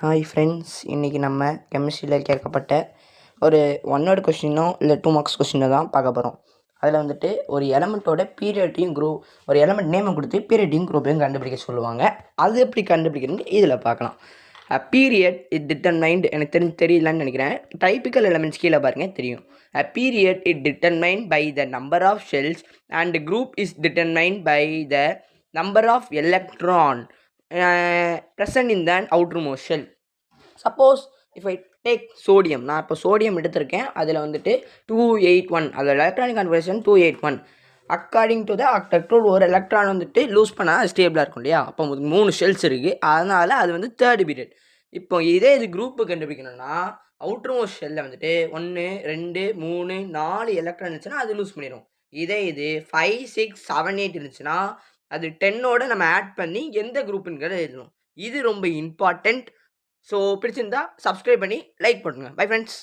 Hi friends, இன்றைக்கி நம்ம கெமிஸ்ட்ரியில் கேட்கப்பட்ட ஒரு 1 வேர்ட் கொஸ்டினோ இல்லை 2 மார்க்ஸ் கொஸ்டினோ தான் பார்க்க போகிறோம். அதில் வந்துட்டு ஒரு எலமெண்ட்டோட பீரியட்டையும் ஒரு எலமெண்ட் நேமை கொடுத்து பீரியட்டையும் குரூப்பையும் கண்டுபிடிக்க சொல்லுவாங்க. அது எப்படி கண்டுபிடிக்கிறது இதில் பார்க்கலாம். பீரியட் இட் டிட்டர்மைன்ட், எனக்கு தெரியலன்னு நினைக்கிறேன். டைப்பிக்கல் எலமெண்ட்ஸ் கீழே பாருங்கள் தெரியும். Period it determined by the number of shells and group is determined by the number of electron present in the outermost shell. Suppose if I take sodium, நான் இப்போ sodium எடுத்திருக்கேன். அதில் வந்துட்டு 281, அதில் electronic configuration 281. According to the ஆக்டெக்டோல் ஒரு electron வந்துட்டு loose பண்ணால் ஸ்டேபிளாக இருக்கும் இல்லையா? அப்போ 3 ஷெல்ஸ் இருக்குது, அதனால் அது வந்து தேர்ட் பீரியட். இப்போ இது குரூப்பு கண்டுபிடிக்கணும்னா அவுட்டர்மோஸ்ட் ஷெல்லில் வந்துட்டு 1 2 3 4 எலக்ட்ரான் இருந்துச்சுன்னா அது லூஸ் பண்ணிடும். இது 5 6 7 8 இருந்துச்சுன்னா அது 10ஓட நம்ம ஆட் பண்ணி எந்த குரூப்புங்கிறத எழுதணும். இது ரொம்ப இம்பார்ட்டண்ட். ஸோ பிடிச்சிருந்தா சப்ஸ்கிரைப் பண்ணி லைக் பண்ணுங்கள். Bye friends.